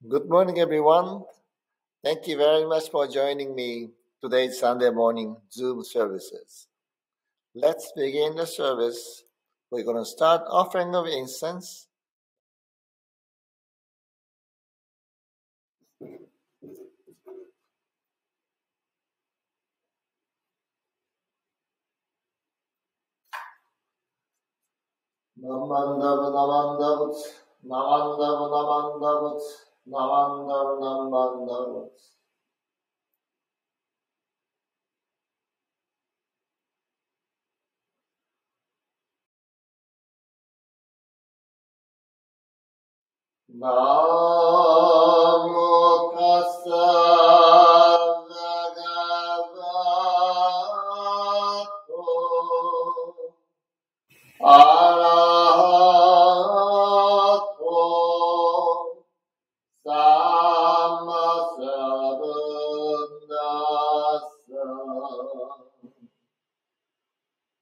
Good morning, everyone. Thank you very much for joining me today's Sunday morning Zoom services. Let's begin the service. We're going to start offering of incense. Namandav, namandav, namandav, namandav, namandav, namandav. Namo tassa bhagavato arahato sammasambuddhassa.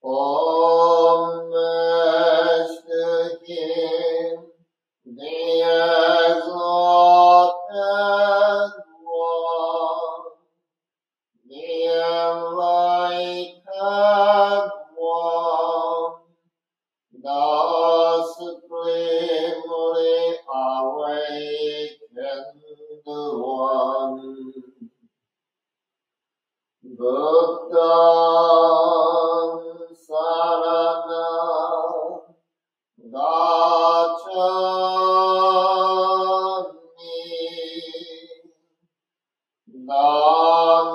Om Vishnu Him, the exalted one, the enlightened one, the supremely awakened one. Buddham Saranam Gacchami, Dhammam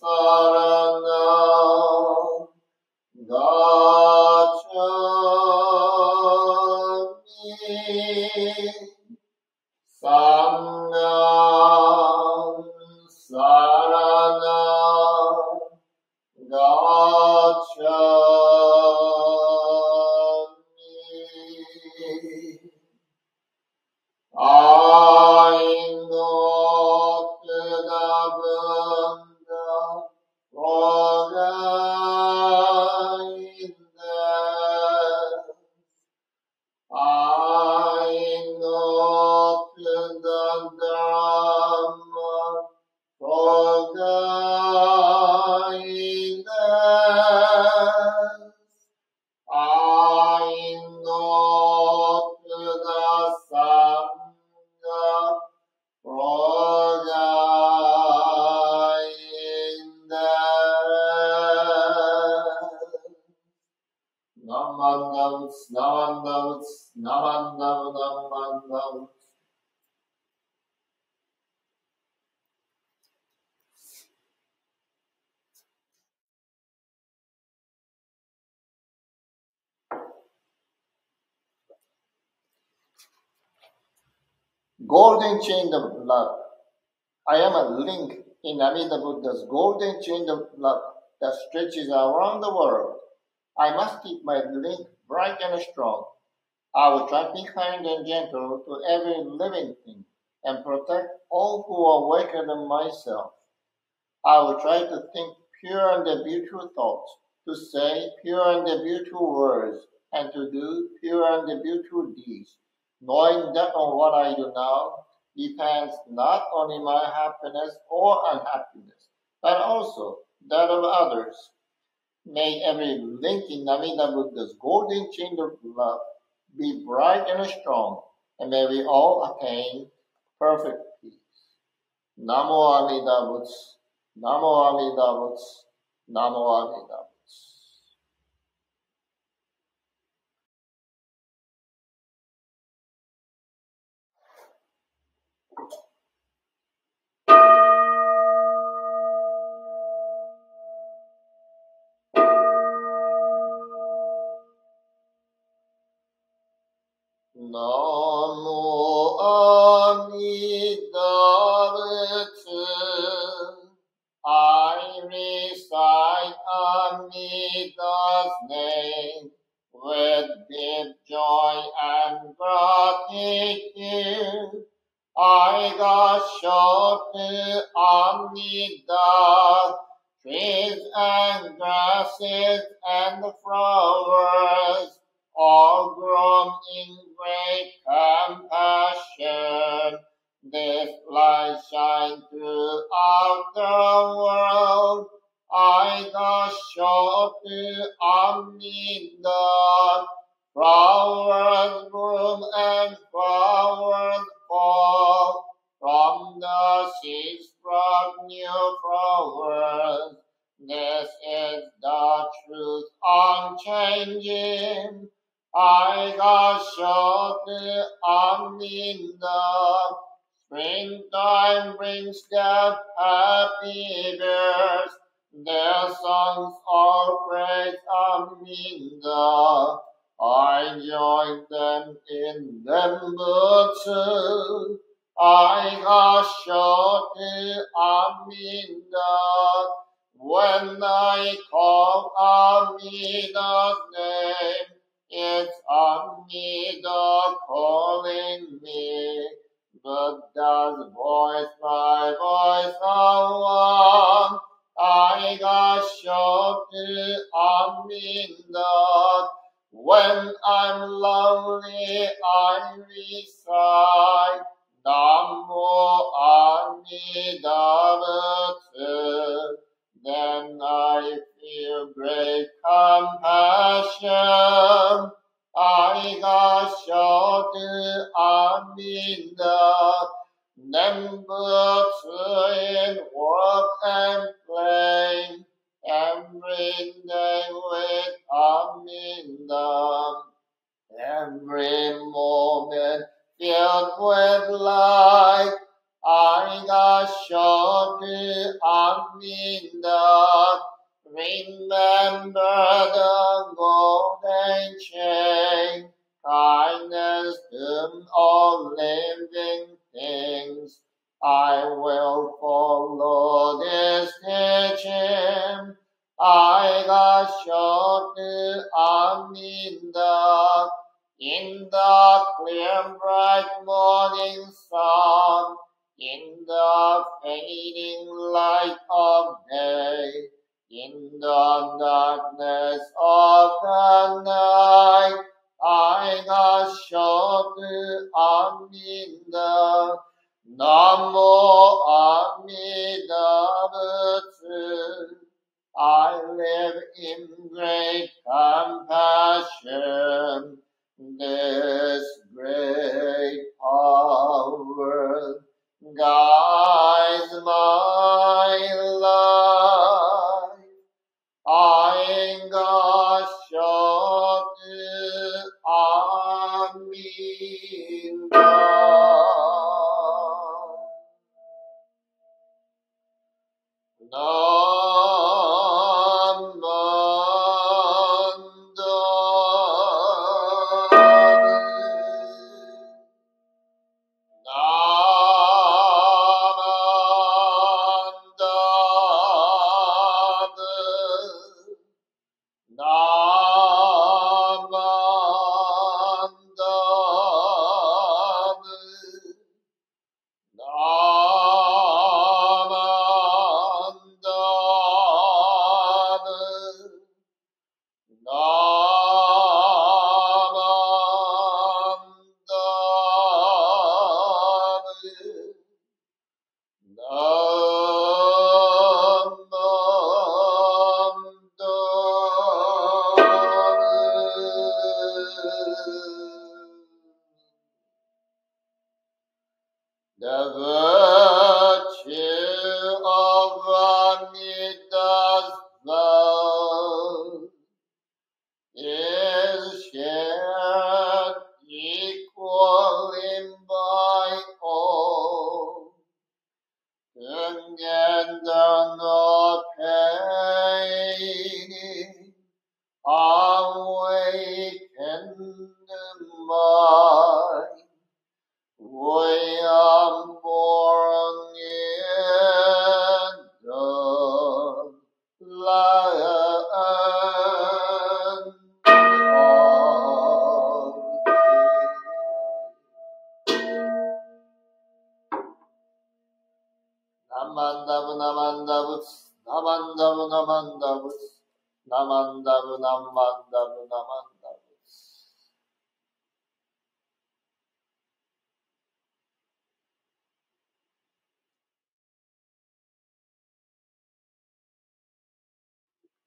Saranam Gacchami, Sangham Saranam Gacchami. I know the Buddha I know the Dhamma for guidance. I know the Sangha for guidance. Namandavs, namandavs, namandav, namandavs. Golden chain of love. I am a link in Amida Buddha's golden chain of love that stretches around the world. I must keep my link bright and strong. I will try to be kind and gentle to every living thing and protect all who are weaker than myself. I will try to think pure and beautiful thoughts, to say pure and beautiful words, and to do pure and beautiful deeds, knowing that on what I do now depends not only my happiness or unhappiness, but also that of others. May every link in Amida Buddha's golden chain of love be bright and strong, and may we all attain perfect peace. Namo Amida Butsu, Namo Amida Butsu, Namo Amida Butsu. Namo Amida Butsu. I recite Amida's name with deep joy and gratitude. I show to Amida trees and grasses and flowers, all grown in great compassion. light shine throughout the world. 아이가 쇼트 압니다. Flowers bloom and flowers fall. From the seeds sprout new flowers. This is the truth unchanging. 아이가 쇼트 압니다. Springtime brings the happy birds. Their songs all praise Aminda. I join them in them too. 아이가 쇼트 Aminda. When I call Amida's name, it's Amida calling me. But does voice my voice alone? 아이가 쇼트 압니다. When I'm lonely, I recite 남모 아미다부츠. Then I feel great compassion. 아이가 쇼트 압니다. Nembuts in work and play, every day with Aminda. Every moment filled with light, 아이가 쇼트 압니다. Remember the golden chain, kindness to all living things. I will follow this teaching. 아이가 쇼트 압니다. In the clear bright morning sun, in the fading light of day, in the darkness of the night, 아이가 쇼트 압니다. 남모 아미다부츠. I live in great compassion. This great power guides my life. 아이가 쇼트 압니다. The virtue of Amida's love is shared equally by all. Together no pain awakened mind. We are born in the land of Namandabu Namandabu Namandabu Namandabu Namandabu Namandabu Namandabu.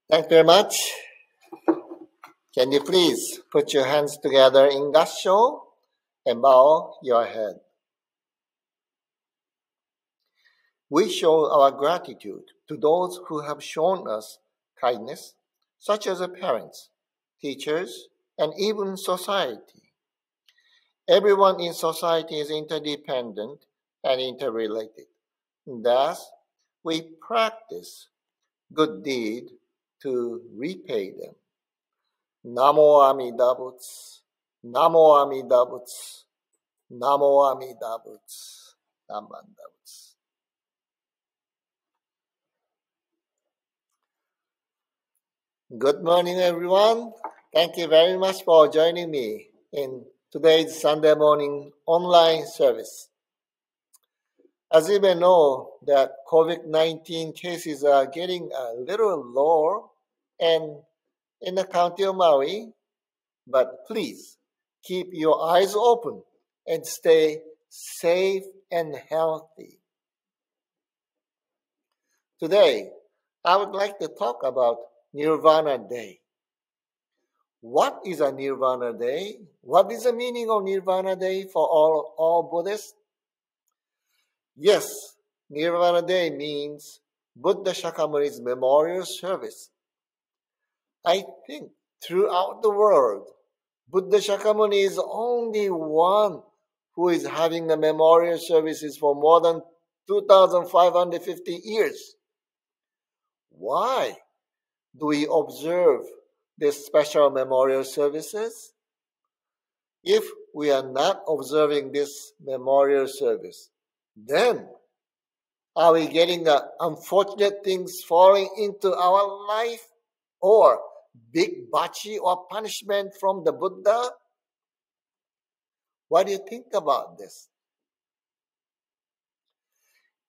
Thank you very much. Can you please put your hands together in gassho and bow your head? We show our gratitude to those who have shown us kindness, such as parents, teachers, and even society. Everyone in society is interdependent and interrelated. Thus, we practice good deed to repay them. Namo Amida Butsu, Namo Amida Butsu, Namo Amida Butsu, Namanda Butsu. Good morning, everyone. Thank you very much for joining me in today's Sunday morning online service. As you may know, that COVID-19 cases are getting a little lower and in the county of Maui, but please keep your eyes open and stay safe and healthy. Today, I would like to talk about Nirvana Day. What is a Nirvana Day? What is the meaning of Nirvana Day for all Buddhists? Yes, Nirvana Day means Buddha Shakyamuni's memorial service. I think throughout the world, Buddha Shakyamuni is the only one who is having the memorial services for more than 2,550 years. Why do we observe these special memorial services? If we are not observing this memorial service, then are we getting the unfortunate things falling into our life or big bachi or punishment from the Buddha? What do you think about this?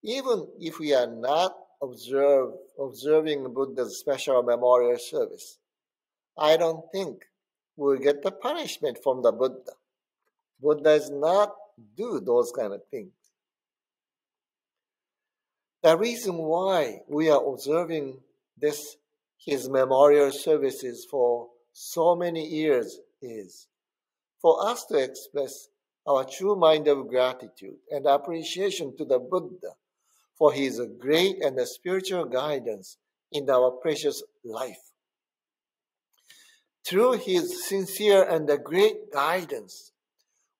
Even if we are not observing Buddha's special memorial service, I don't think we'll get the punishment from the Buddha. Buddha does not do those kind of things. The reason why we are observing his memorial services for so many years is for us to express our true mind of gratitude and appreciation to the Buddha for his great and spiritual guidance in our precious life. Through his sincere and great guidance,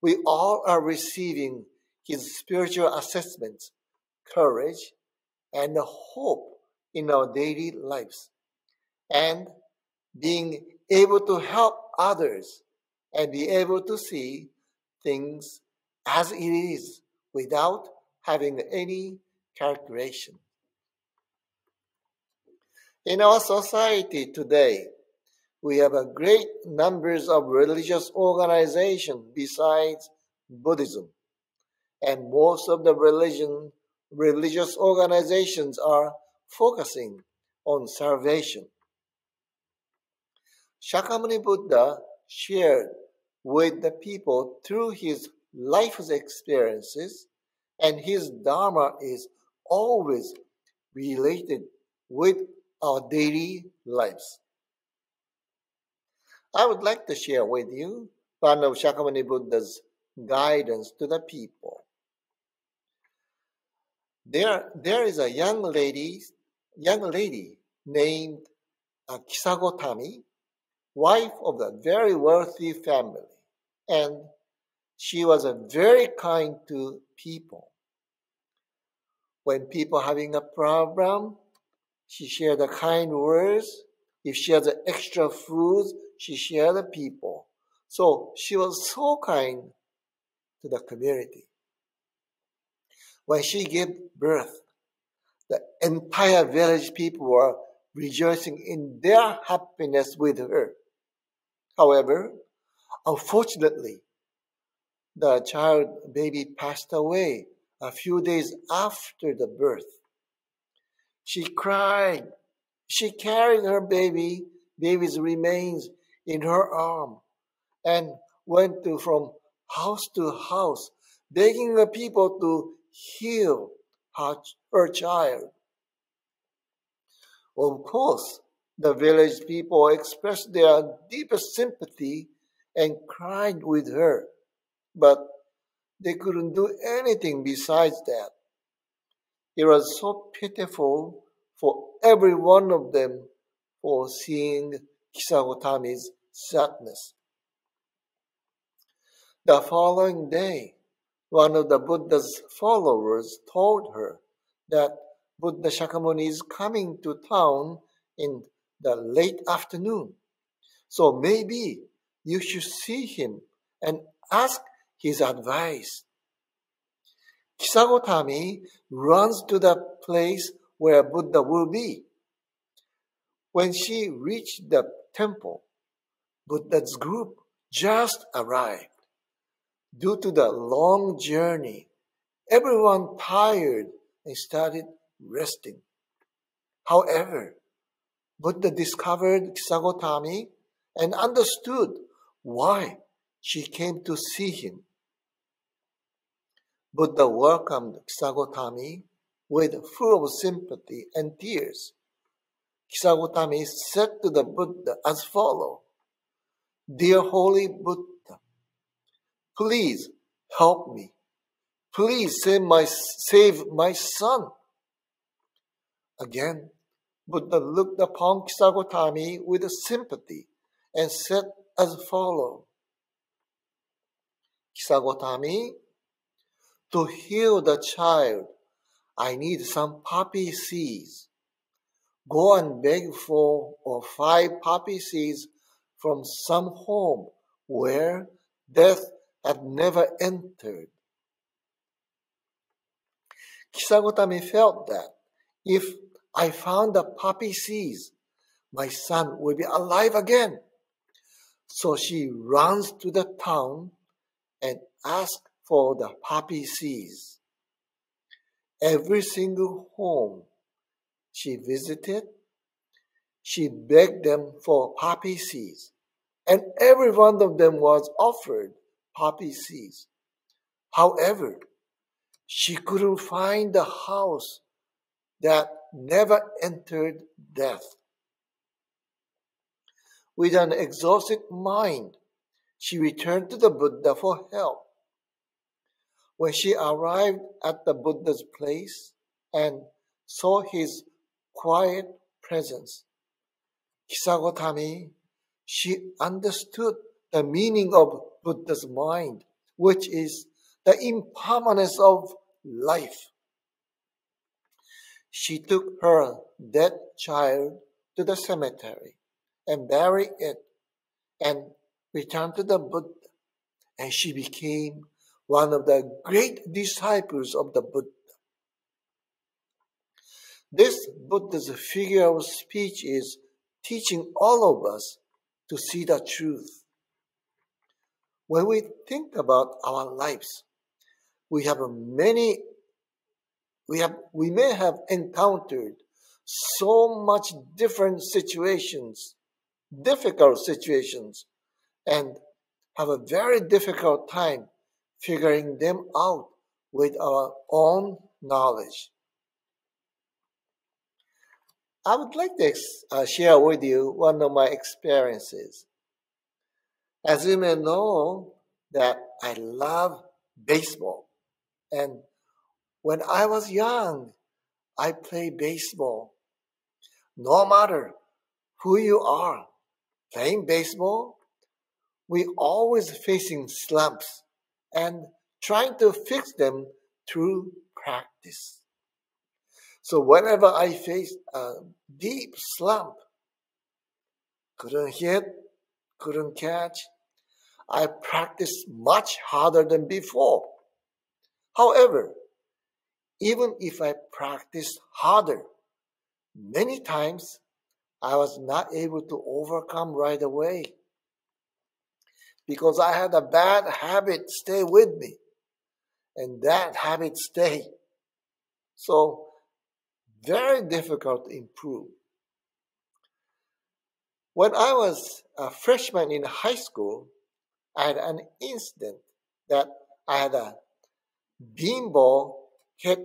we all are receiving his spiritual assessments, courage, and hope in our daily lives, and being able to help others and be able to see things as it is without having any calculation. In our society today, we have a great numbers of religious organizations besides Buddhism, and most of the religious organizations are focusing on salvation. Shakyamuni Buddha shared with the people through his life's experiences, and his Dharma is always related with our daily lives. I would like to share with you one of Shakyamuni Buddha's guidance to the people. There is a young lady named Kisago Tami, wife of a very wealthy family, and she was very kind to people. When people having a problem, she shared the kind words. If she has extra food, she shared the people. So she was so kind to the community. When she gave birth, the entire village people were rejoicing in their happiness with her. However, unfortunately, the baby passed away a few days after the birth. She cried. She carried her baby's remains in her arm and went from house to house, begging the people to heal her child. Of course, The village people expressed their deepest sympathy and cried with her, but they couldn't do anything besides that. It was so pitiful for every one of them for seeing Kisagotami's sadness. The following day, one of the Buddha's followers told her that Buddha Shakyamuni is coming to town in the late afternoon. So maybe you should see him and ask his advice. Kisagotami runs to the place where Buddha will be. When she reached the temple, Buddha's group just arrived. Due to the long journey, everyone tired and started resting. However, Buddha discovered Kisagotami and understood why she came to see him. Buddha welcomed Kisagotami with full of sympathy and tears. Kisagotami said to the Buddha as follows, "Dear Holy Buddha, please help me. Please save my son." Again, Buddha looked upon Kisagotami with sympathy and said as follows, "Kisagotami, to heal the child, I need some poppy seeds. Go and beg 4 or 5 poppy seeds from some home where death had never entered." Kisagotami felt that if I found the poppy seeds, my son will be alive again. So she runs to the town and asks for the poppy seeds. Every single home she visited, she begged them for poppy seeds, and every one of them was offered poppy seeds. However, she couldn't find the house that never entered death. With an exhausted mind, she returned to the Buddha for help. When she arrived at the Buddha's place and saw his quiet presence, Kisagotami, she understood the meaning of Buddha's mind, which is the impermanence of life. She took her dead child to the cemetery and buried it and returned to the Buddha, and she became one of the great disciples of the Buddha. This Buddha's figure of speech is teaching all of us to see the truth. When we think about our lives, we may have encountered so much difficult situations, and have a very difficult time figuring them out with our own knowledge. I would like to share with you one of my experiences. As you may know, that I love baseball, and when I was young, I played baseball. No matter who you are playing baseball, we always facing slumps and trying to fix them through practice. So whenever I faced a deep slump, couldn't hit, couldn't catch, I practiced much harder than before. However, even if I practiced harder, many times I was not able to overcome right away because I had a bad habit stay with me, and that habit stayed. So very difficult to improve. When I was a freshman in high school, I had an incident that I had a beanball hit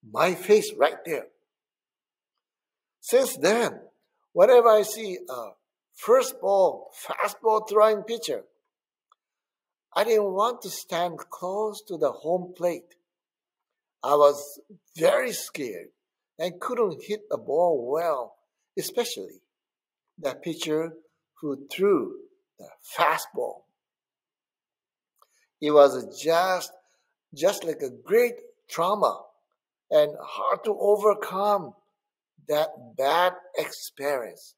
my face right there. Since then, whenever I see a first ball, fastball throwing pitcher, I didn't want to stand close to the home plate. I was very scared and couldn't hit the ball well, especially the pitcher who threw the fastball. It was just like a great trauma and hard to overcome that bad experience.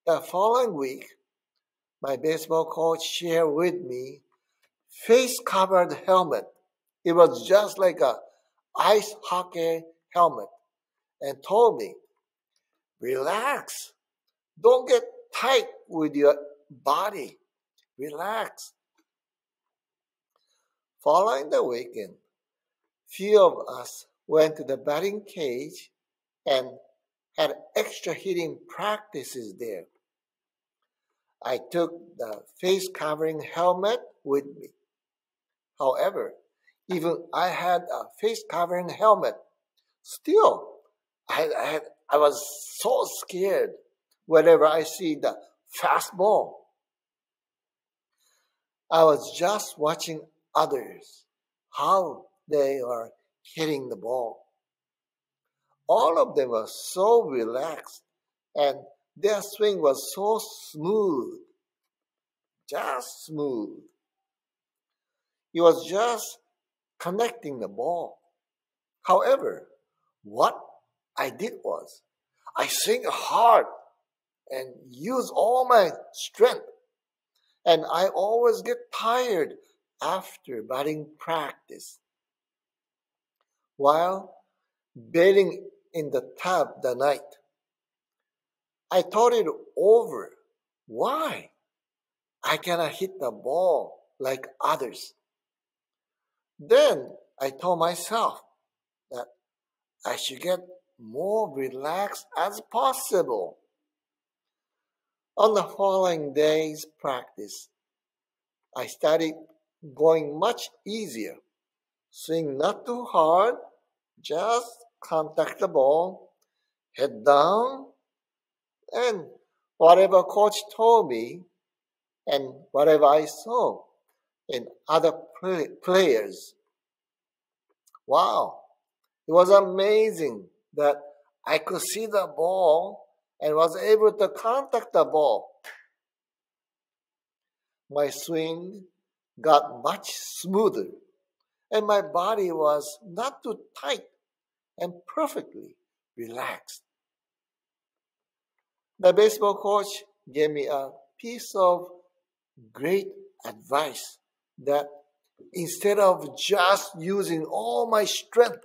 The following week, my baseball coach shared with me face-covered helmet. It was just like a ice hockey helmet and told me, relax. Don't get tight with your body. Relax. Following the weekend, few of us went to the batting cage and had extra hitting practices there. I took the face covering helmet with me. However, even I had a face covering helmet, still I was so scared whenever I see the fastball. I was just watching others, how they are hitting the ball. All of them were so relaxed and their swing was so smooth, just smooth. It was just connecting the ball. However, what I did was I swing hard and use all my strength. And I always get tired after batting practice. While bathing in the tub that night, I thought it over. Why? I cannot hit the ball like others. Then I told myself that I should get more relaxed as possible. On the following day's practice, I started going much easier. Swing not too hard, just contact the ball, head down, and whatever coach told me and whatever I saw in other players. Wow, it was amazing that I could see the ball and was able to contact the ball. My swing got much smoother and my body was not too tight and perfectly relaxed. The baseball coach gave me a piece of great advice that instead of just using all my strength,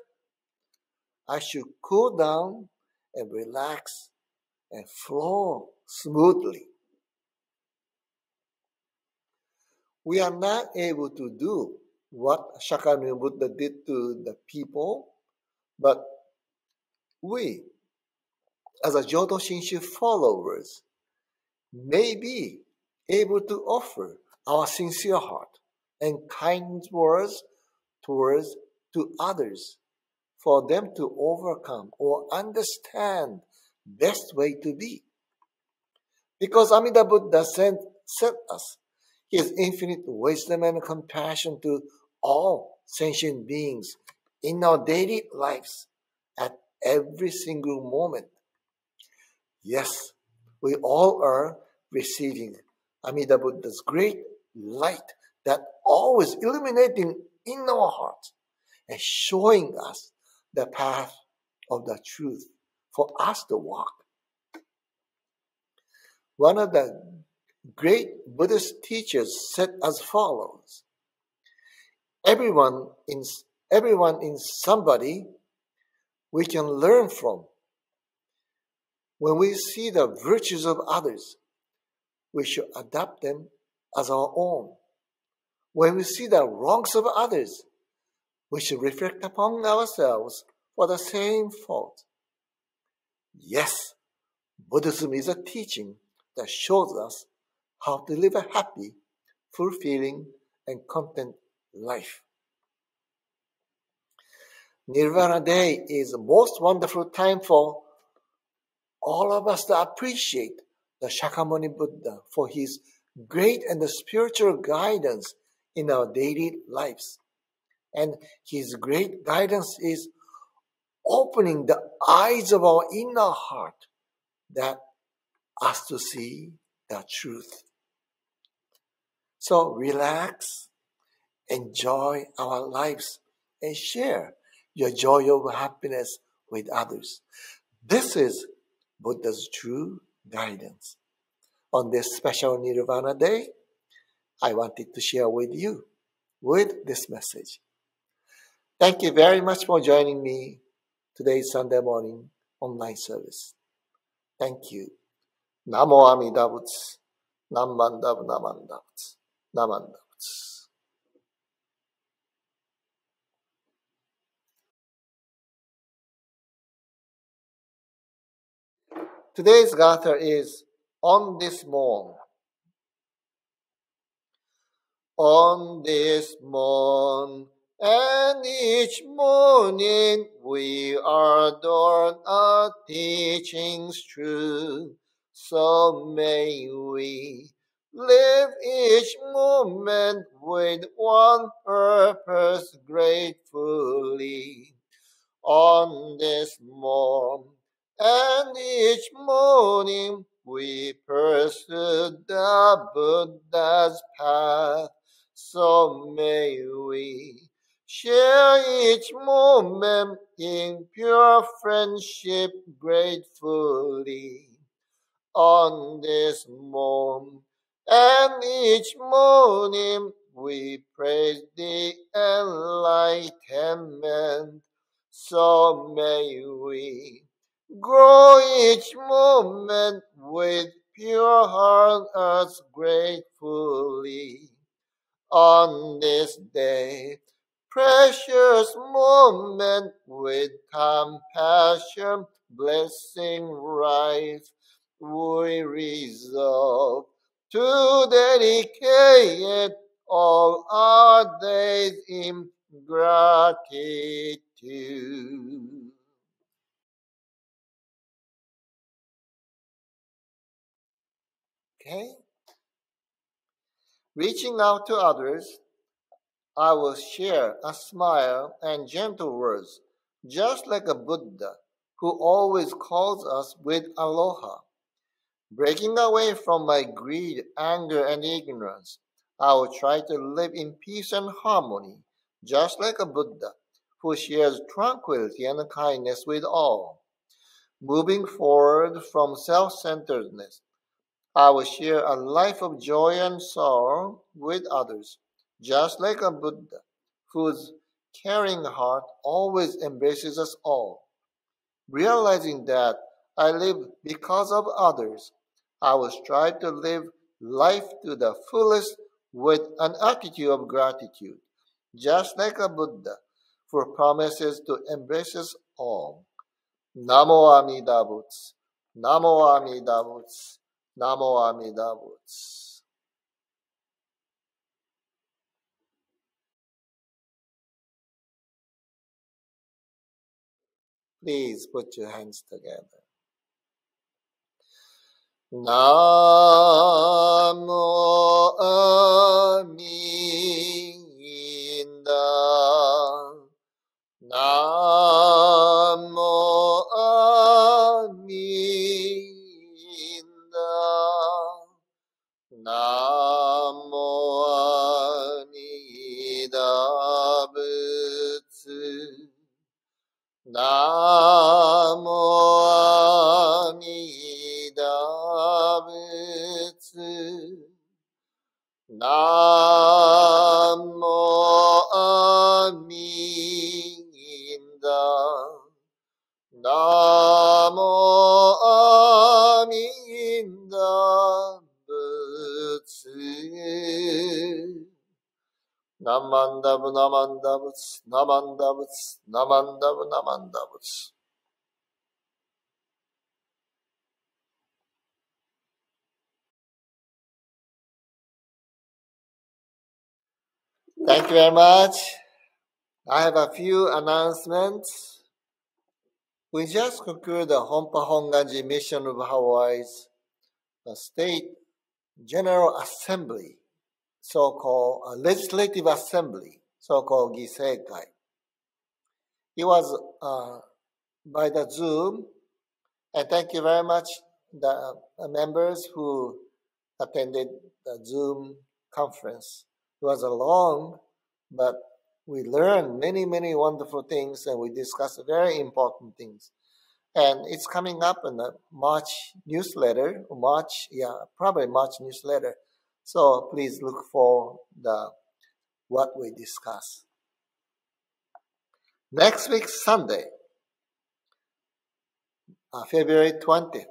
I should cool down and relax and flow smoothly. We are not able to do what Shakyamuni Buddha did to the people, but we, as a Jodo Shinshu followers, may be able to offer our sincere heart and kind words towards to others for them to overcome or understand best way to be. Because Amida Buddha sent us his infinite wisdom and compassion to all sentient beings in our daily lives at every single moment. Yes, we all are receiving Amida Buddha's great light that always illuminating in our hearts and showing us the path of the truth for us to walk. One of the great Buddhist teachers said as follows: everyone in somebody we can learn from. When we see the virtues of others, we should adopt them as our own. When we see the wrongs of others, we should reflect upon ourselves for the same fault. Yes, Buddhism is a teaching that shows us how to live a happy, fulfilling, and content life. Nirvana Day is the most wonderful time for all of us to appreciate the Shakyamuni Buddha for his great and the spiritual guidance in our daily lives. And his great guidance is opening the eyes of our inner heart that us to see the truth. So relax, enjoy our lives, and share your joy of happiness with others. This is Buddha's true guidance. On this special Nirvana Day, I wanted to share with you with this message. Thank you very much for joining me today's Sunday morning online service. Thank you. Namo Amida Butsu. Namandab Namandabutsu. Namandabutsu. Today's Gatha is on this morn. On this morn and each morning we adorn our teachings true. So may we live each moment with one purpose gratefully. On this morn and each morning we pursue the Buddha's path. So may we share each moment in pure friendship gratefully. On this morn and each morning we praise the enlightenment. So may we grow each moment with pure hearts gratefully. On this day, precious moment with compassion, blessing rise, we resolve to dedicate all our days in gratitude. Okay? Reaching out to others, I will share a smile and gentle words, just like a Buddha who always calls us with aloha. Breaking away from my greed, anger, and ignorance, I will try to live in peace and harmony, just like a Buddha who shares tranquility and kindness with all. Moving forward from self-centeredness, I will share a life of joy and sorrow with others, just like a Buddha whose caring heart always embraces us all. Realizing that I live because of others, I will strive to live life to the fullest with an attitude of gratitude, just like a Buddha who promises to embrace us all. Namo Amida Butsu. Namo Amida Butsu. Namo Amida Butsu. Please put your hands together. Namo Amida. Namo Amida. Namo Amida Butsu. Namo Amida Butsu. Namo Amida. Namo Amida Butsu. Namandabu Namandabutsu, Namandabutsu, Namandabu Namandabutsu. Thank you very much. I have a few announcements. We just concluded the Honpa Honganji Mission of Hawaii's State General Assembly, so-called Legislative Assembly, so-called Giseikai. It was by the Zoom, and thank you very much the members who attended the Zoom conference. It was a long, but we learned many, many wonderful things, and we discussed very important things. And it's coming up in the March newsletter, probably March newsletter. So please look for what we discuss. Next week, Sunday, February 20th,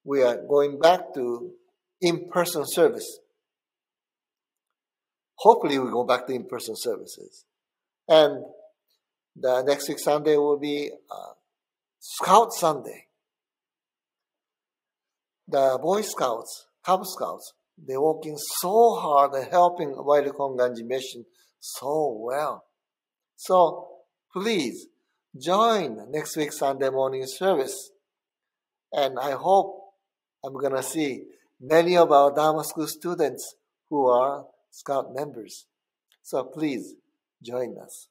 we are going back to in-person service. Hopefully we go back to in-person services. And the next week Sunday will be Scout Sunday. The Boy Scouts, Cub Scouts, they're working so hard and helping Wairukonganji Mission so well. So please join next week Sunday morning service. And I hope I'm going to see many of our Dharma School students who are Scout members. So please join us.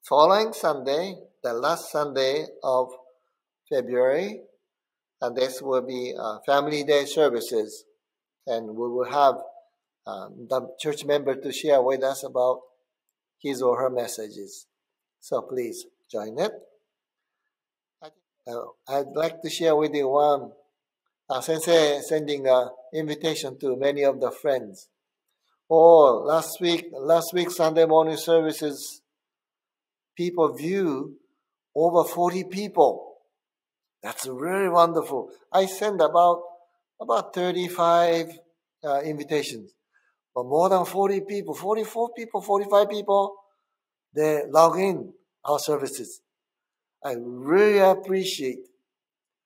Following Sunday, the last Sunday of February, and this will be Family Day services. And we will have the church member to share with us about his or her messages. So please join it. I'd like to share with you one sensei sending an invitation to many of the friends. Oh, last week Sunday morning services, people view over 40 people. That's really wonderful. I sent about 35 invitations, but more than 40 people, 44 people, 45 people, they log in our services. I really appreciate.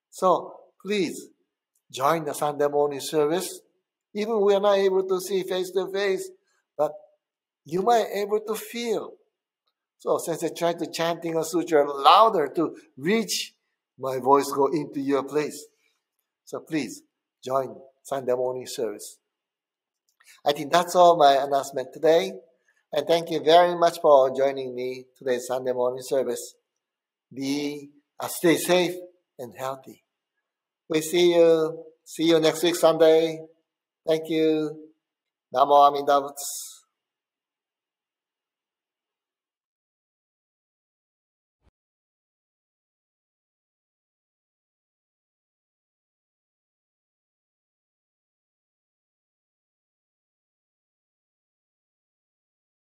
So please join the Sunday morning service. Even we are not able to see face to face, but you might be able to feel. So since I try to chanting a sutra louder to reach my voice go into your place. So please join Sunday morning service. I think that's all my announcement today. And thank you very much for joining me today's Sunday morning service. Stay safe and healthy. We see you next week Sunday. Thank you. Namo Amida Butsu.